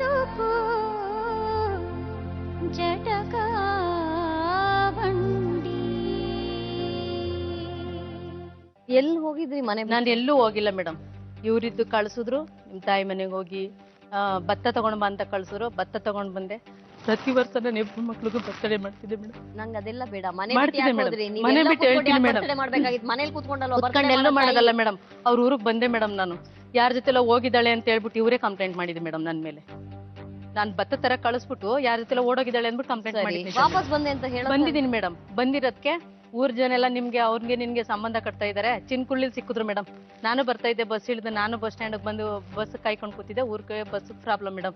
ಬದುಕು ಜಟಕ ಬಂಡಿ. ಎಲ್ಲಿ ಹೋಗಿದ್ರಿ ಮನೆ? ನಾನು ಎಲ್ಲೂ ಹೋಗಿಲ್ಲ ಮೇಡಮ್. ಇವ್ರಿದ್ದು ಕಳ್ಸಿದ್ರು, ನಿಮ್ ತಾಯಿ ಮನೆಗೆ ಹೋಗಿ ಭತ್ತ ತಗೊಂಡ್ ಬಾ ಅಂತ ಕಳ್ಸಿದ್ರು, ಭತ್ತ ತಗೊಂಡ್ ಬಂದೆ. ಪ್ರತಿ ವರ್ಷ ನಾನು ಇಬ್ಬರು ಮಕ್ಳಿಗೂ ಬರ್ತಡೇ ಮಾಡ್ತಿದ್ದೆ ಮೇಡಮ್. ನಂಗೆ ಅದೆಲ್ಲ ಬೇಡ. ಮನೆ ಮಾಡ್ತಿದ್ದೆ ಮೇಡಮ್, ಮನೆ ಬಿಟ್ಟು ಹೇಳ್ತೀನಿ ಮೇಡಮ್. ಮಾಡ್ಬೇಕಾಗಿತ್ತು ಮನೇಲಿ ಕೂತ್ಕೊಂಡಲ್ಲ ಎಲ್ಲೂ ಮಾಡೋದಲ್ಲ ಮೇಡಮ್. ಅವ್ರ ಊರಿಗೆ ಬಂದೆ ಮೇಡಮ್. ನಾನು ಯಾರ ಜೊತೆಲ್ಲ ಹೋಗಿದ್ದಾಳೆ ಅಂತ ಹೇಳ್ಬಿಟ್ಟು ಇವರೇ ಕಂಪ್ಲೇಂಟ್ ಮಾಡಿದೆ ಮೇಡಮ್ ನನ್ನ ಮೇಲೆ. ನಾನು ಭತ್ತ ತರ ಕಳಿಸ್ಬಿಟ್ಟು ಯಾರ ಜೊತೆಲ್ಲ ಓಡೋಗಿದ್ದಾಳೆ ಅಂದ್ಬಿಟ್ಟು ಕಂಪ್ಲೇಂಟ್ ಮಾಡಿದ್ದೀನಿ. ವಾಪಸ್ ಬಂದೆ ಅಂತ ಹೇಳಿ ಬಂದಿದ್ದೀನಿ ಮೇಡಮ್. ಬಂದಿರೋದಕ್ಕೆ ಊರ್ ಜನ ಎಲ್ಲ ನಿಮ್ಗೆ ಅವ್ರಿಗೆ ನಿನ್ಗೆ ಸಂಬಂಧ ಕಟ್ತಾ ಇದಾರೆ. ಚಿನ್ಕುಳ್ಳಿ ಸಿಕ್ಕಿದ್ರು ಮೇಡಮ್. ನಾನು ಬರ್ತಾ ಇದ್ದೆ, ಬಸ್ ಇಳಿದು ನಾನು ಬಸ್ ಸ್ಟ್ಯಾಂಡ್ ಬಂದು ಬಸ್ ಕಾಯ್ಕೊಂಡು ಕೂತಿದ್ದೆ. ಊರ್ಗೆ ಬಸ್ ಪ್ರಾಬ್ಲಮ್ ಮೇಡಮ್,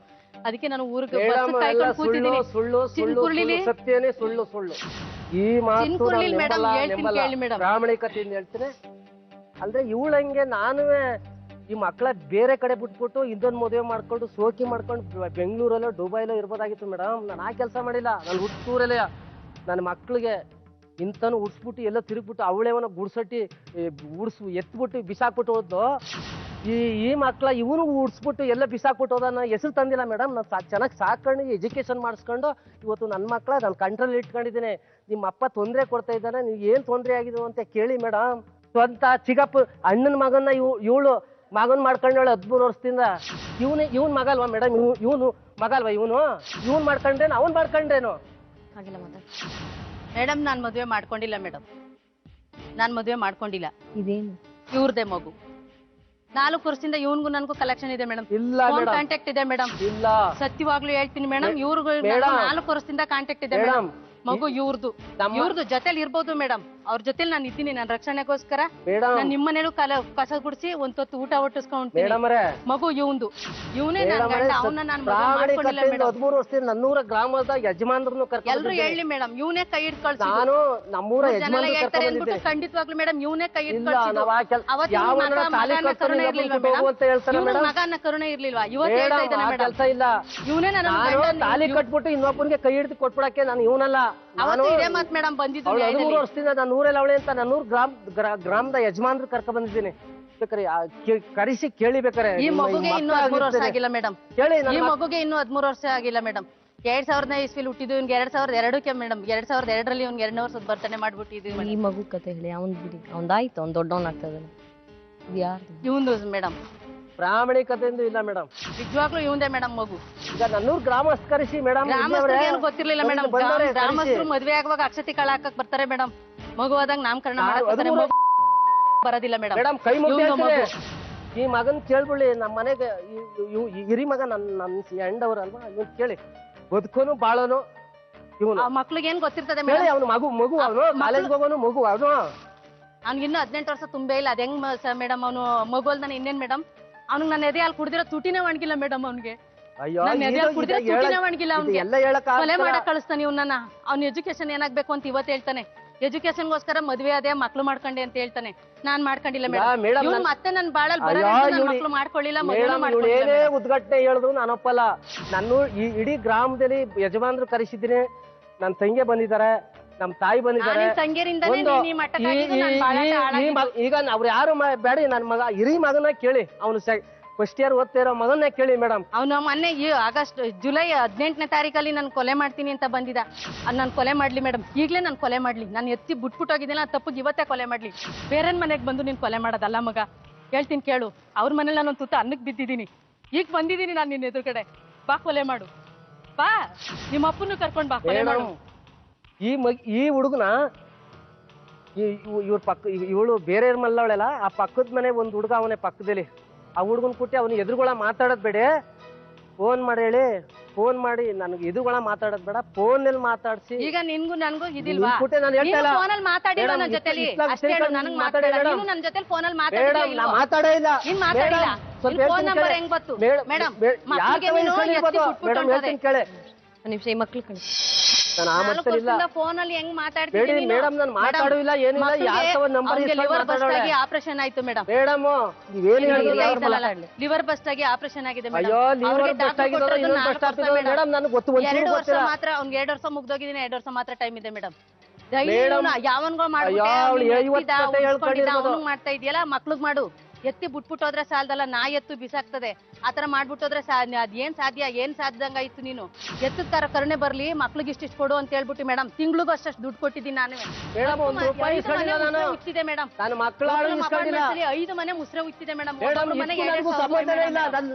ಅದಕ್ಕೆ ನಾನು ಊರಿಗೆ ಬಸ್ ಕಾಯ್ಕೊಂಡು ಕೂತಿದ್ದೀನಿ. ಚಿನ್ಕುಳ್ಳಿಲಿ ಸತ್ಯನೇ ಸುಳ್ಳು ಸುಳ್ಳು ಈ ಮಾತು ಚಿನ್ಕುಳ್ಳಿ ಮೇಡಮ್ ಹೇಳ್ತೀನಿ ಕೇಳಿ ಮೇಡಮ್. ಪ್ರಾಮಾಣಿಕತೆಯಿಂದ ಹೇಳ್ತೀನಿ. ಅಂದ್ರೆ ಇವಳಂಗೆ ನಾನುವೇ ಈ ಮಕ್ಕಳ ಬೇರೆ ಕಡೆ ಬಿಟ್ಬಿಟ್ಟು ಇದೊಂದು ಮದುವೆ ಮಾಡ್ಕೊಂಡು ಸೋಕಿ ಮಾಡ್ಕೊಂಡು ಬೆಂಗಳೂರಲ್ಲೋ ದುಬೈಲೋ ಇರ್ಬೋದಾಗಿತ್ತು ಮೇಡಮ್. ನಾನು ಆ ಕೆಲಸ ಮಾಡಿಲ್ಲ. ನಾನು ಹುಟ್ಟೂರಲ್ಲೇ ನನ್ನ ಮಕ್ಳಿಗೆ ಇಂತನು ಉಡ್ಸ್ಬಿಟ್ಟು ಎಲ್ಲ ತಿರುಗ್ಬಿಟ್ಟು ಅವಳೇವನ ಗುಡ್ಸಟ್ಟಿ ಎತ್ಬಿಟ್ಟು ಬಿಸಾಕ್ಬಿಟ್ಟು ಹೋದ್ಲು. ಈ ಮಕ್ಳ ಇವನು ಉಡ್ಸ್ಬಿಟ್ಟು ಎಲ್ಲ ಬಿಸಾಕ್ಬಿಟ್ಟು ಹೋದ. ಹೆಸರು ತಂದಿಲ್ಲ ಮೇಡಮ್. ನಾನು ಚೆನ್ನಾಗಿ ಸಾಕೊಂಡು ಎಜುಕೇಶನ್ ಮಾಡಿಸ್ಕೊಂಡು ಇವತ್ತು ನನ್ನ ಮಕ್ಳ ನಾನು ಕಂಟ್ರೋಲ್ ಇಟ್ಕೊಂಡಿದ್ದೀನಿ. ನಿಮ್ಮ ಅಪ್ಪ ತೊಂದರೆ ಕೊಡ್ತಾ ಇದ್ದಾನೆ, ನೀವು ಏನ್ ತೊಂದರೆ ಆಗಿದೆ ಅಂತ ಕೇಳಿ ಮೇಡಮ್. ಸ್ವಂತ ಚಿಕ್ಕಪ್ಪ ಅಣ್ಣನ ಮಗನ್ನ ಇವಳು ಮಗನ್ ಮಾಡ್ಕೊಂಡೇಳು 13 ವರ್ಷದಿಂದ. ಇವನ್ ಮಗ ಅಲ್ವಾ ಮೇಡಮ್? ಇವನು ಮಗ ಅಲ್ವಾ? ಇವನ್ ಮಾಡ್ಕೊಂಡ್ರೇನು ಅವನ್ ಮಾಡ್ಕೊಂಡ್ರೇನು? ಹಾಗೆಲ್ಲ ಮಾತಾಡ ಮೇಡಮ್. ನಾನ್ ಮದುವೆ ಮಾಡ್ಕೊಂಡಿಲ್ಲ ಮೇಡಮ್. ನಾನ್ ಮದುವೆ ಮಾಡ್ಕೊಂಡಿಲ್ಲ. ಇದೇನು ಇವ್ರದೇ ಮಗು. 4 ವರ್ಷದಿಂದ ಇವನ್ಗೂ ನನ್ಗೂ ಕಲೆಕ್ಷನ್ ಇದೆ ಮೇಡಮ್. ಇಲ್ಲ ಕಾಂಟ್ಯಾಕ್ಟ್ ಇದೆ ಮೇಡಮ್. ಇಲ್ಲ ಸತ್ಯವಾಗ್ಲೂ ಹೇಳ್ತೀನಿ ಮೇಡಮ್. ಇವ್ರಿಗೂ 4 ವರ್ಷದಿಂದ ಕಾಂಟ್ಯಾಕ್ಟ್ ಇದೆ ಮೇಡಮ್. ಮಗು ಇವ್ರದ್ದು ಜೊತೆಲಿ ಇರ್ಬೋದು ಮೇಡಮ್. ಅವ್ರ ಜೊತೆಲಿ ನಾನು ಇದ್ದೀನಿ. ನನ್ನ ರಕ್ಷಣೆಗೋಸ್ಕರ ನಾನು ನಿಮ್ಮನೇಲೂ ಕಸ ಗುಡಿಸಿ ಒಂದೊತ್ತು ಊಟ ಒಟ್ಟಿಸ್ಕೊಂಡ್ತೀನಿ. ಮಗು ಇವನೇ ಅವನ್ನ ನಾನು 13 ವರ್ಷದಿಂದ ನನ್ನೂರ ಗ್ರಾಮದ ಯಜಮಾನ್ರನ್ನು ಎಲ್ರು ಹೇಳಿ ಮೇಡಮ್. ಇವನೇ ಕೈ ಹಿಡ್ ಕಳ್ಸಿ. ನಾನು ನಮ್ಮೂರ ಯಜಮಾನ್ರು ಖಂಡಿತವಾಗ್ಲು ಮೇಡಮ್ ಇವನೇ ಕೈ ಹಿಡ್ ಮಗನ ಕರುಣೆ ಇರ್ಲಿಲ್ವಾ? ಇವತ್ತು ಹೇಳ್ತಾ ಇದ್ದಾನೆ ಮೇಡಮ್. ಇವನೇ ತಾಲಿ ಕಟ್ಬಿಟ್ಟು ಇನ್ನೊಬ್ಬನಿಗೆ ಕೈ ಹಿಡಿದು ಕೊಟ್ಬಿಡಕ್ಕೆ ನಾನು ಇವನಲ್ಲ. ಇದೇ ಮಾತ್ ಮೇಡಮ್ ಬಂದಿದ್ದು. 13 ವರ್ಷದಿಂದ ನಾನು ಊರಲ್ಲಿ ಅವಳೆ ಅಂತ ನನ್ನೂರು ಗ್ರಾಮದ ಯಜಮಾನ್ರು ಕರ್ಕ ಬಂದಿದ್ದೀನಿ. ಬೇಕಾರೆ ಕರೆಸಿ ಕೇಳಿ ಬೇಕಾರೆ. ಈ ಮಗುಗೆ ಇನ್ನೂ 13 ವರ್ಷ ಆಗಿಲ್ಲ ಮೇಡಮ್. ಈ ಮಗುಗೆ ಇನ್ನೂ 13 ವರ್ಷ ಆಗಿಲ್ಲ ಮೇಡಮ್. 2000 ಇಸ್ವಿಲ್ ಹುಟ್ಟಿದ್ದು. ಇವ್ನಿಗೆ 2002ಕ್ಕೆ ಮೇಡಮ್. 2002ರಲ್ಲಿ ಇವ್ನಿಗೆ 2ನೇ ವರ್ಷದ ಬರ್ತನೆ ಮಾಡ್ಬಿಟ್ಟಿದ್ವಿ. ಈ ಮಗು ಕತೆ ಹೇಳಿ. ಅವ್ನ್ ಬಿಡಿ, ಅವ್ದಾಯ್ತು, ಅವ್ನ್ ದೊಡ್ಡವನಾಗ್ತಾ ಇದ್ದಾನೆ. ಇವಂದು ಮೇಡಮ್. ಪ್ರಾಮಾಣಿಕತೆಯಿಂದ ಇಲ್ಲ ಮೇಡಮ್. ನಿಜವಾಗ್ಲೂ ಇವಂದೇ ಮೇಡಮ್ ಮಗು. ಈಗ ನನ್ನೂರು ಗ್ರಾಮಸ್ಥ ಕರೆಸಿ ಮೇಡಮ್. ಗ್ರಾಮಸ್ಥರಿಗೆ ಗೊತ್ತಿರ್ಲಿಲ್ಲ ಮೇಡಮ್. ಗ್ರಾಮಸ್ಥರು ಮದ್ವೆ ಆಗುವಾಗ ಅಕ್ಷತೆ ಕಾಳ ಹಾಕಕ್ ಬರ್ತಾರೆ ಮೇಡಮ್. ಮಗು ಆದಾಗ ನಾಮಕರಣ ಮಾಡಕ್ ಬರೋದಿಲ್ಲ ಮೇಡಮ್. ಮೇಡಮ್ ಕೈ ಮುಗಿದು ಈ ಮಗನ್ ಕೇಳ್ಬಿಡಿ. ನಮ್ಮ ಮನೆಗೆ ಹಿರಿ ಮಗ ನನ್ನ ಎಂಡವ್ರಲ್ವಾ, ಇವನ್ ಕೇಳಿ ಬದುಕೋನು ಬಾಳೋನು ಇವನು. ಮಕ್ಳಿಗೆ ಏನ್ ಗೊತ್ತಿರ್ತದೆ ಅವನು ಮಗು ಅವನು ಕಾಲೇಜ್ಗೆ ಹೋಗೋನು ಮಗು ಅವನು. ಅವ್ನಿಗೆ ಇನ್ನೂ 18 ವರ್ಷ ತುಂಬೇ ಇಲ್ಲ. ಅದ್ ಹೆಂಗ್ ಮೇಡಮ್? ಅವನು ಮಗು ಅಲ್ದಾನೆ ಇನ್ನೇನ್ ಮೇಡಮ್? ಅವ್ನಿಗೆ ನನ್ನ ಎದೆ ಅಲ್ಲಿ ಕುಡ್ದಿರೋ ತುಟಿನೇ ಒಣಗಿಲ್ಲ ಮೇಡಮ್. ಅವ್ನಿಗೆ ಕೊಲೆ ಮಾಡಕ್ ಕಳಿಸ್ತಾನೆ ಇವ್ನ. ಅವ್ನ ಎಜುಕೇಶನ್ ಏನಾಗ್ಬೇಕು ಅಂತ ಇವತ್ತು ಹೇಳ್ತಾನೆ. ಎಜುಕೇಶನ್ಗೋಸ್ಕರ ಮದ್ವೆ ಅದೇ ಮಕ್ಳು ಮಾಡ್ಕೊಂಡೆ ಅಂತ ಹೇಳ್ತಾನೆ. ನಾನ್ ಮಾಡ್ಕೊಂಡಿಲ್ಲ ಮೇಡಮ್. ಮತ್ತೆ ನನ್ ಬಾಳಲ್ ಮಕ್ಳು ಮಾಡ್ಕೊಳ್ಳಿಲ್ಲ. ಏನೇ ಉದ್ಘಾಟನೆ ಹೇಳಿದ್ರು ನಾನೊಪ್ಪಲ್ಲ. ನಾನು ಇಡೀ ಗ್ರಾಮದಲ್ಲಿ ಯಜಮಾನ್ರು ಕರೆಸಿದ್ದೀನಿ. ನನ್ ತಂಗಿ ಬಂದಿದ್ದಾರೆ, ನಮ್ ತಾಯಿ ಬಂದಿದ್ದಾರೆ. ಈಗ ಅವ್ರು ಯಾರು ಬೇಡ. ನನ್ ಮಗ ಹಿರಿ ಮಗನ ಕೇಳಿ. ಅವನು ಫಸ್ಟ್ ಇಯರ್ ಓದ್ತಾ ಇರೋ ಮಗನ್ನ ಕೇಳಿ ಮೇಡಮ್. ಅವ್ನು ಮೊನ್ನೆ ಜುಲೈ 18ನೇ ತಾರೀಕಲ್ಲಿ ನಾನು ಕೊಲೆ ಮಾಡ್ತೀನಿ ಅಂತ ಬಂದಿದ್ದ. ನಾನು ಕೊಲೆ ಮಾಡ್ಲಿ ಮೇಡಮ್? ಈಗ್ಲೇ ನಾನು ಕೊಲೆ ಮಾಡ್ಲಿ? ನಾನು ಎತ್ತಿ ಬಿಟ್ಬಿಟ್ಟೋಗಿದ್ದಿಲ್ಲ. ತಪ್ಪಿಗೆ ಇವತ್ತೇ ಕೊಲೆ ಮಾಡ್ಲಿ? ಬೇರೆ ಮನೆಗ್ ಬಂದು ನೀನ್ ಕೊಲೆ ಮಾಡೋದಲ್ಲ ಮಗ. ಹೇಳ್ತೀನಿ ಕೇಳು. ಅವ್ರ ಮನೇಲಿ ನಾನು ತುತ್ತ ಅನ್ನಕ್ಕೆ ಬಿದ್ದಿದ್ದೀನಿ. ಈಗ ಬಂದಿದ್ದೀನಿ ನಾನು ನಿನ್ನ ಎದುರುಗಡೆ. ಬಾ ಕೊಲೆ ಮಾಡು. ಬಾ, ನಿಮ್ಮ ಅಪ್ಪನ್ನು ಕರ್ಕೊಂಡ್ ಬಾ ಕೊಲೆ ಮಾಡು. ಈ ಹುಡುಗನ ಇವ್ರ ಪಕ್ಕ ಇವಳು ಬೇರೆ ಮಲ್ಲವಳೆಲ್ಲ. ಆ ಪಕ್ಕದ ಮನೆ ಒಂದ್ ಹುಡುಗ ಅವನೇ ಪಕ್ಕದಲ್ಲಿ. ಆ ಹುಡುಗನ್ ಕುಟ್ಟಿ ಅವನು ಎದುರುಗಳ ಮಾತಾಡೋದ್ ಬೇಡ. ಫೋನ್ ಮಾಡಿ ಹೇಳಿ. ಫೋನ್ ಮಾಡಿ ನನಗೆ ಎದುರುಗಳ ಮಾತಾಡೋದ್ ಬೇಡ. ಫೋನ್ ನಲ್ಲಿ ಮಾತಾಡ್ಸಿ. ಈಗ ನಿನ್ಗೂ ನನ್ಗೂ ಇದಿಲ್ವಾ? ನಾನು ಹೇಳ್ತಾ ಫೋನಲ್ಲಿ ಮಾತಾಡಿಲ್ಲ ನನ್ನ ಜೊತೆಲಿ. ನನ್ನ ಜೊತೆ ಫೋನಲ್ಲಿ ಮಾತಾಡೇ ಇಲ್ಲ. ಫೋನ್ ನಂಬರ್ ಹೆಂಗ್ ಗೊತ್ತು ಮೇಡಮ್? ಕೇಳಿ ನಿಮಿಷ ಈ ಮಕ್ಳು ಕಣಿ. ಫೋನಲ್ಲಿ ಹೆಂಗ್ ಮಾತಾಡ್ತೀನಿ ಮೇಡಮ್? ನಾನು ಮಾತಾಡಿಲ್ಲ ಏನಿಲ್ಲ. ಯಾರ ನಂಬರ್ ಆಪರೇಷನ್ ಆಯ್ತು ಮೇಡಮ್. ಮೇಡಮ್ ಲಿವರ್ ಬಸ್ಟ್ ಆಗಿ ಆಪರೇಷನ್ ಆಗಿದೆ ಮೇಡಮ್. 2 ವರ್ಷ ಮಾತ್ರ. ಅವ್ನಿಗೆ 2 ವರ್ಷ ಮುಗ್ದೋಗಿದ್ದೀನಿ. 2 ವರ್ಷ ಮಾತ್ರ ಟೈಮ್ ಇದೆ ಮೇಡಮ್. ಯಾವನ್ಗೋ ಮಾಡ್ತಾ ಇದೆಯಲ್ಲ ಮಕ್ಳಿಗ್ ಮಾಡು. ಎತ್ತಿ ಬಿಟ್ಬಿಟ್ಟೋದ್ರೆ ಸಾಲದಲ್ಲ, ನಾ ಎತ್ತು ಬಿಸಾಕ್ತದೆ. ಆತರ ಮಾಡ್ಬಿಟ್ಟೋದ್ರೆ ಅದೇನ್ ಸಾಧ್ಯ, ಏನ್ ಸಾಧ್ಯದಂಗಾಯ್ತು ನೀನು. ಎತ್ತದ ಕರುಣೆ ಬರ್ಲಿ, ಮಕ್ಳಿಗೆ ಇಷ್ಟಿಷ್ಟು ಕೊಡು ಅಂತ ಹೇಳ್ಬಿಟ್ಟು ಮೇಡಮ್, ತಿಂಗ್ಳಿಗೂ ಅಷ್ಟು ದುಡ್ಡು ಕೊಟ್ಟಿದ್ದೀನಿ ನಾನು. ಮೇಡಮ್ 1 ರೂಪಾಯಿ ಇಸ್ಕೊಂಡಿಲ್ಲ ನಾನು. ಉಚ್ಚಿದೆ ಮೇಡಮ್, ನಾನು ಮಕ್ಕಳು ಇಸ್ಕೊಂಡಿಲ್ಲ. 5 ಮನೆ ಮುಸ್ರೆ ಉಚ್ಚಿದೆ ಮೇಡಮ್. ಮೇಡಮ್ ನನಗೂ ಸಂಬಂಧನೇ ಇಲ್ಲ,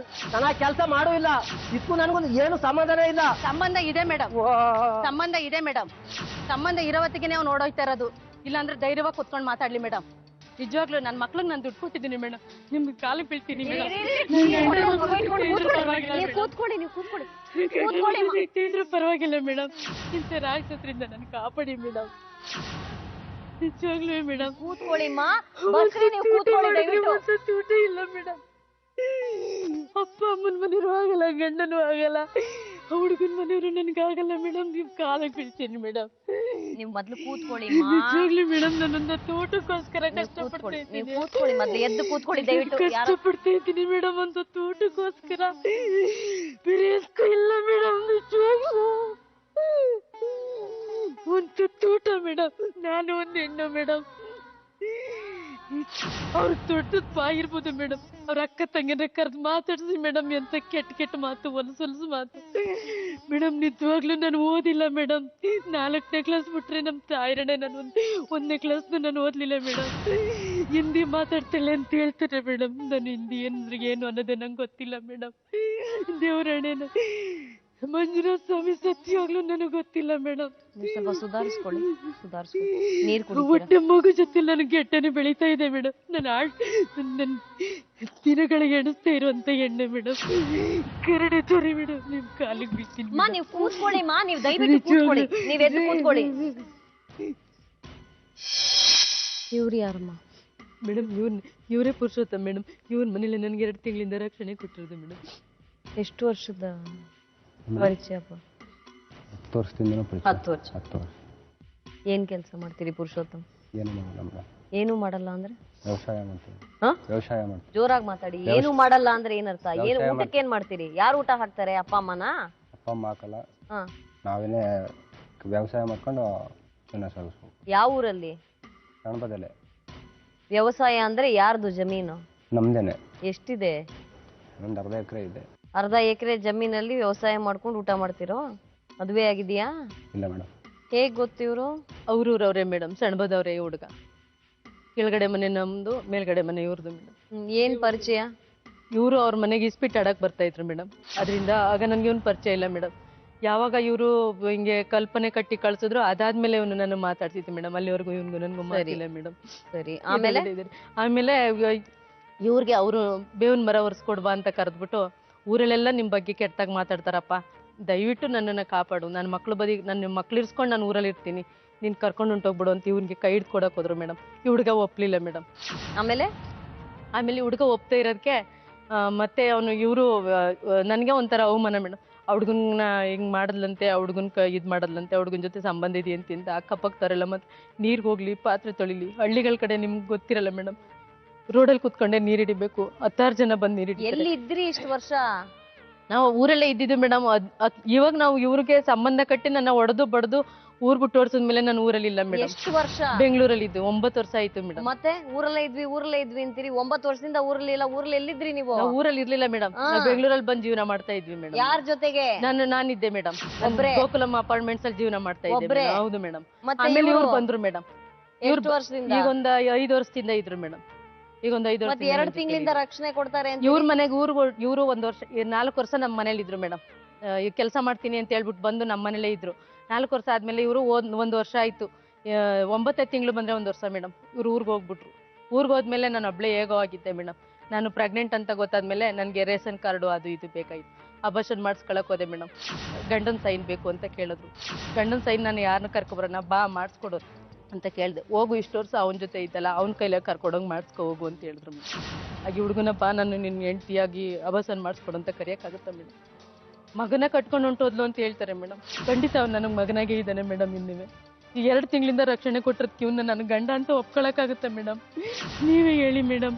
ನಾನು ಕೆಲಸ ಮಾಡೂ ಇಲ್ಲ, ಇದಕ್ಕೂ ನನಗೂ ಏನು ಸಂಬಂಧನೇ ಇಲ್ಲ. ಸಂಬಂಧ ಇದೆ ಮೇಡಮ್, ಸಂಬಂಧ ಇದೆ ಮೇಡಮ್. ಸಂಬಂಧ ಇರೋವತ್ತಿಗೆ ನಾವು ನೋಡೋಯ್ತಾ ಇರೋದು. ಇಲ್ಲಾಂದ್ರೆ ಧೈರ್ಯವಾಗಿ ಕುತ್ಕೊಂಡು ಮಾತಾಡ್ಲಿ ಮೇಡಮ್. ನಿಜವಾಗ್ಲೂ ನನ್ನ ಮಕ್ಳಿಗೆ ನಾನು ದುಡ್ಡು ಕೊಟ್ಟಿದ್ದೀನಿ ಮೇಡಮ್. ನಿಮ್ಗೆ ಕಾಲಿಗೆ ಬೀಳ್ತೀನಿ ಮೇಡಮ್. ಇದ್ರು ಪರವಾಗಿಲ್ಲ ಮೇಡಮ್, ಇಂಥ ರಾಕ್ಷಸರಿಂದ ನನ್ ಕಾಪಾಡಿ ಮೇಡಮ್. ನಿಜವಾಗ್ಲೂ ಮೇಡಮ್. ಕೂತ್ಕೊಳ್ಳಿ ಊಟ ಇಲ್ಲ ಮೇಡಮ್. ಅಪ್ಪ ಅಮ್ಮನ ಮನೆಯವರು ಆಗಲ್ಲ, ಗಂಡನೂ ಆಗಲ್ಲ, ಹುಡುಗನ ಮನೆಯವರು ನನ್ಗಾಗಲ್ಲ ಮೇಡಮ್. ನಿಮ್ ಕಾಲಿಗೆ ಬೀಳ್ತೀನಿ ಮೇಡಮ್. ನೀವು ಮೊದ್ಲು ಕೂತ್ಕೊಳ್ಳಿ. ನಿಜವಾಗ್ಲಿ ಮೇಡಮ್, ನಾನೊಂದು ತೋಟಕ್ಕೋಸ್ಕರ ಕಷ್ಟಪಡ್ತಾ ಇದ್ದೀನಿ ಮೇಡಮ್. ಒಂದು ತೋಟಕ್ಕೋಸ್ಕರ ಬೇರೆ ಇಲ್ಲ ಮೇಡಮ್. ನಿಜವಾಗ್ಲೂ ಒಂದು ತೋಟ ಮೇಡಮ್, ನಾನು ಒಂದು ಹೆಣ್ಣು ಮೇಡಮ್. ಅವ್ರ ದೊಡ್ಡದ್ ಬಾಯಿರ್ಬೋದು ಮೇಡಮ್. ಅವ್ರ ಅಕ್ಕ ತಂಗಿನ ಕರೆದು ಮಾತಾಡ್ಸಿ ಮೇಡಮ್. ಎಂತ ಕೆಟ್ಟ ಮಾತು, ಹೊಲಸು ಮಾತು ಮೇಡಮ್. ನಿಜವಾಗ್ಲೂ ನಾನು ಓದಿಲ್ಲ ಮೇಡಮ್. 4ನೇ ಕ್ಲಾಸ್ ಬಿಟ್ರೆ ನಮ್ ತಾಯಿರಣ್ಣ, ನಾನು 1ನೇ ಕ್ಲಾಸ್ ನಾನು ಓದ್ಲಿಲ್ಲ ಮೇಡಮ್. ಹಿಂದಿ ಮಾತಾಡ್ತಾಳೆ ಅಂತ ಹೇಳ್ತಾರೆ ಮೇಡಮ್. ನಾನು ಹಿಂದಿ ಏನು ಅನ್ನೋದೇ ನಂಗೆ ಗೊತ್ತಿಲ್ಲ ಮೇಡಮ್. ದೇವರಣ್ಣನ ಮಂಜುನಾಥ ಸ್ವಾಮಿ ಸತ್ಯವಾಗ್ಲೂ ನನಗೆ ಗೊತ್ತಿಲ್ಲ ಮೇಡಮ್. ಸ್ವಲ್ಪ ಸುಧಾರಿಸ್ಕೊಳ್ಳಿ. ನೀರ್ ಕುಡಿ. ಒಟ್ಟೆ ಮಗು ಜೊತೆ ನನಗೆ ಗೆಟ್ಟನೆ ಬೆಳೀತಾ ಇದೆ ಮೇಡಮ್. ನನ್ನ ದಿನಗಳಿಗೆ ಎಣಿಸ್ತಾ ಇರುವಂತ ಎಣ್ಣೆ ಮೇಡಮ್. ಕರಡೆ ತೊರೆ ಮೇಡಮ್. ನಿಮ್ ಕಾಲಿಗೆ ಬೀಳ್ತೀನಿ. ನೀವು ಕೂತ್ಕೊಳ್ಳಿ, ನೀವು ದಯವಿಟ್ಟು ಕೂತ್ಕೊಳ್ಳಿ. ನೀವ್ ಎದ್ದು ಕೂತ್ಕೊಳ್ಳಿ. ಇವ್ರು ಯಾರಮ್ಮ ಮೇಡಮ್? ಇವರೇ ಪುರುಷೋತ್ತಮ ಮೇಡಮ್. ಇವ್ರ ಮನೇಲಿ ನನಗೆ 2 ತಿಂಗಳಿಂದ ರಕ್ಷಣೆ ಕೊಟ್ಟಿರೋದು ಮೇಡಮ್. ಎಷ್ಟು ವರ್ಷದ ಪರಿಚಯ? 10 ವರ್ಷದಿಂದ. 10 ವರ್ಷ. ಏನ್ ಕೆಲಸ ಮಾಡ್ತೀರಿ ಪುರುಷೋತ್ತಮ್? ಏನು ಮಾಡಲ್ಲ ಅಂದ್ರೆ? ವ್ಯವಸಾಯ ಮಾಡ್ತೀವಿ. ಜೋರಾಗಿ ಮಾತಾಡಿ. ಏನು ಮಾಡಲ್ಲ ಅಂದ್ರೆ ಏನರ್ಥ? ಏನು ಊಟಕ್ಕೆ ಏನ್ ಮಾಡ್ತೀರಿ? ಯಾರು ಊಟ ಹಾಕ್ತಾರೆ? ಅಪ್ಪ ಅಮ್ಮನ? ಅಪ್ಪ ಅಮ್ಮ ಹಾಕಲ್ಲ, ನಾವೇನೇ ವ್ಯವಸಾಯ ಮಾಡ್ಕೊಂಡು ಜೀವನ ಸಾಗಿಸ್ಬೇಕು. ಯಾವ ಊರಲ್ಲಿ? ಗಣಪದಲ್ಲೇ. ವ್ಯವಸಾಯ ಅಂದ್ರೆ ಯಾರ್ದು ಜಮೀನು? ನಮ್ದೇನೆ. ಎಷ್ಟಿದೆ? ಒಂದು 1/2 ಎಕರೆ ಇದೆ. 1/2 ಎಕರೆ ಜಮೀನಲ್ಲಿ ವ್ಯವಸಾಯ ಮಾಡ್ಕೊಂಡು ಊಟ ಮಾಡ್ತಿರೋ? ಮದುವೆ ಆಗಿದೆಯಾ? ಇಲ್ಲ ಮೇಡಮ್. ಹೇಗ್ ಗೊತ್ತಿವ್ರು? ಅವ್ರವ್ರವ್ರೆ ಮೇಡಮ್. ಸಣ್ಣಬದವ್ರೆ ಹುಡುಗ. ಕೆಳಗಡೆ ಮನೆ ನಮ್ದು, ಮೇಲ್ಗಡೆ ಮನೆ ಇವ್ರದ್ದು ಮೇಡಮ್. ಏನ್ ಪರಿಚಯ? ಇವರು ಅವ್ರ ಮನೆಗೆ ಇಸ್ಪಿಟ್ ಆಡಕ್ ಬರ್ತಾ ಇದ್ರು ಮೇಡಮ್. ಅದರಿಂದ ಆಗ ನನ್ಗೆ ಇವ್ನು ಪರಿಚಯ ಇಲ್ಲ ಮೇಡಮ್. ಯಾವಾಗ ಇವರು ಹಿಂಗೆ ಕಲ್ಪನೆ ಕಟ್ಟಿ ಕಳ್ಸಿದ್ರು ಅದಾದ್ಮೇಲೆ ಇವನು ನನ್ನ ಮಾತಾಡ್ತಿದ್ದೆ ಮೇಡಮ್. ಅಲ್ಲಿವರೆಗೂ ಇವನ್ಗೂ ನನ್ಗೂ ಮಾತಿಲ್ಲ ಮೇಡಮ್. ಸರಿ. ಆಮೇಲೆ ಇವ್ರಿಗೆ ಅವರು ಬೇವಿನ ಮರ ಒರೆಸ್ಕೊಡ್ಬಾ ಅಂತ ಕರೆದ್ಬಿಟ್ಟು, ಊರಲ್ಲೆಲ್ಲ ನಿಮ್ ಬಗ್ಗೆ ಕೆಟ್ಟಾಗಿ ಮಾತಾಡ್ತಾರಪ್ಪ, ದಯವಿಟ್ಟು ನನ್ನನ್ನು ಕಾಪಾಡು, ನನ್ನ ಮಕ್ಳು ಇರ್ಸ್ಕೊಂಡು ನಾನು ಊರಲ್ಲಿ ಇರ್ತೀನಿ, ನೀನ್ ಕರ್ಕೊಂಡು ಹೊಂಟೋಗ್ಬಿಡು ಅಂತ ಇವ್ನಿಗೆ ಕೈ ಹಿಡ್ದು ಕೊಡಕ್ ಹೋದ್ರು ಮೇಡಮ್. ಈ ಹುಡುಗ ಒಪ್ಲಿಲ್ಲ ಮೇಡಮ್. ಆಮೇಲೆ ಹುಡುಗ ಒಪ್ತಾ ಇರೋದಕ್ಕೆ ಮತ್ತೆ ಅವನು ಇವರು ನನಗೆ ಒಂಥರ ಅವಮಾನ ಮೇಡಮ್. ಆ ಹುಡುಗನ ಹಿಂಗ್ ಮಾಡದ್ಲಂತೆ, ಆ ಹುಡುಗನ್ ಇದ್ ಮಾಡದ್ಲಂತೆ, ಆ ಹುಡುಗನ ಜೊತೆ ಸಂಬಂಧ ಇದೆಯಂತ ಅಕ್ಕಪಕ್ಕದವರೆಲ್ಲ ಮತ್ತೆ ನೀರ್ಗೆ ಹೋಗ್ಲಿ, ಪಾತ್ರೆ ತೊಳಿಲಿ. ಹಳ್ಳಿಗಳ ಕಡೆ ನಿಮ್ಗೆ ಗೊತ್ತಿರಲ್ಲ ಮೇಡಮ್, ರೋಡಲ್ಲಿ ಕುತ್ಕೊಂಡೆ ನೀರ್ ಹಿಡಿಬೇಕು. 10 ಜನ ಬಂದು ನೀರ್ ಹಿಡಿತಾರೆ. ಎಲ್ಲಿ ಇದ್ರಿ ಇಷ್ಟು ವರ್ಷ? ನಾವು ಊರಲ್ಲೇ ಇದ್ದಿದ್ದು ಮೇಡಮ್. ಇವಾಗ ನಾವು ಇವ್ರಿಗೆ ಸಂಬಂಧ ಕಟ್ಟಿ ನನ್ನ ಒಡೆದು ಬಡ್ದು ಊರ್ ಬಿಟ್ಟು ಓಡಿಸಿದ್ಮೇಲೆ ನಾನು ಊರಲ್ಲಿ ಇಲ್ಲ ಮೇಡಮ್. ಎಷ್ಟು ವರ್ಷ? ಬೆಂಗಳೂರಲ್ಲಿ ಇದ್ದು 9 ವರ್ಷ ಆಯ್ತು ಮೇಡಮ್. ಮತ್ತೆ ಊರಲ್ಲೇ ಇದ್ವಿ ಅಂತೀರಿ. 9 ವರ್ಷದಿಂದ ಊರಲ್ಲಿ ಇಲ್ಲ. ಊರಲ್ಲಿ ಎಲ್ಲಿದ್ರಿ ನೀವು? ಊರಲ್ಲಿ ಇರ್ಲಿಲ್ಲ ಮೇಡಮ್. ನಾವು ಬೆಂಗಳೂರಲ್ಲಿ ಬಂದು ಜೀವನ ಮಾಡ್ತಾ ಇದ್ವಿ ಮೇಡಮ್. ಯಾರ ಜೊತೆಗೆ? ನಾನಿದ್ದೆ ಮೇಡಮ್. ಗೋಕುಲಂ ಅಪಾರ್ಟ್ಮೆಂಟ್ಸ್ ಅಲ್ಲಿ ಜೀವನ ಮಾಡ್ತಾ ಇದ್ದೆ. ಹೌದು ಮೇಡಮ್. ಆಮೇಲೆ ಇವ್ರು ಬಂದ್ರು ಮೇಡಮ್. ಈಗ ಒಂದು 5 ವರ್ಷದಿಂದ ಇದ್ರು ಮೇಡಮ್. ಈಗ ಒಂದು 5 ವರ್ಷ. 2 ತಿಂಗಳಿಂದ ರಕ್ಷಣೆ ಕೊಡ್ತಾರೆ ಇವ್ರ ಮನೆಗೆ ಇವ್ರು 1 ವರ್ಷ 4 ವರ್ಷ ನಮ್ಮ ಮನೇಲಿ ಇದ್ರು ಮೇಡಮ್. ಈಗ ಕೆಲಸ ಮಾಡ್ತೀನಿ ಅಂತ ಹೇಳ್ಬಿಟ್ಟು ಬಂದು ನಮ್ಮ ಮನೇಲೇ ಇದ್ರು. 4 ವರ್ಷ ಆದ್ಮೇಲೆ ಇವರು 1 ವರ್ಷ ಆಯ್ತು. 9 ತಿಂಗಳು ಬಂದ್ರೆ 1 ವರ್ಷ ಮೇಡಮ್. ಇವ್ರು ಊರ್ಗ್ ಹೋಗ್ಬಿಟ್ರು. ಊರ್ಗ್ ಹೋದ್ಮೇಲೆ ನಾನು ಒಬ್ಳೆ ಹೇಗೋ ಆಗಿದ್ದೆ ಮೇಡಮ್. ನಾನು ಪ್ರೆಗ್ನೆಂಟ್ ಅಂತ ಗೊತ್ತಾದ್ಮೇಲೆ ನನಗೆ ರೇಷನ್ ಕಾರ್ಡು ಅದು ಇದು ಬೇಕಾಯ್ತು. ಅಬಾರ್ಷನ್ ಮಾಡಿಸ್ಕೊಳಕ್ ಹೋದೆ ಮೇಡಮ್. ಗಂಡನ್ ಸೈನ್ ಬೇಕು ಅಂತ ಕೇಳಿದ್ರು. ಗಂಡನ್ ಸೈನ್ ನಾನು ಯಾರನ್ನ ಕರ್ಕೊಬರೋಣ, ಬಾ ಮಾಡಿಸ್ಕೊಡು ಅಂತ ಕೇಳಿದೆ. ಹೋಗು, ಇಷ್ಟು ವರ್ಷ ಅವನ ಜೊತೆ ಇದ್ದಲ್ಲ, ಅವ್ನ ಕೈಲಾಗ ಕರ್ಕೊಡೋಂಗೆ ಮಾಡಿಸ್ಕೊ ಹೋಗು ಅಂತ ಹೇಳಿದ್ರು ಮೇಡಮ್. ಹಾಗೆ ಹುಡುಗನಪ್ಪ, ನಾನು ನಿನ್ನ ಹೆಂಡ್ತಿಯಾಗಿ ಅಬಾರ್ಷನ್ ಮಾಡಿಸ್ಕೊಡು ಅಂತ ಕರೆಯೋಕ್ಕಾಗುತ್ತಾ ಮೇಡಮ್? ಮಗನ ಕಟ್ಕೊಂಡು ಹೊಂಟೋದ್ಲು ಅಂತ ಹೇಳ್ತಾರೆ ಮೇಡಮ್. ಖಂಡಿತ ಅವ್ನು ನನಗೆ ಮಗನಾಗೇ ಇದ್ದಾನೆ ಮೇಡಮ್. ಇನ್ನಿವೆ ಈ 2 ತಿಂಗಳಿಂದ ರಕ್ಷಣೆ ಕೊಟ್ಟಿರೋದಕ್ಕೆ ಇವ್ನ ನನ್ನ ಗಂಡ ಅಂತ ಒಪ್ಕೊಳಕ್ಕಾಗುತ್ತಾ ಮೇಡಮ್? ನೀವೇ ಹೇಳಿ ಮೇಡಮ್.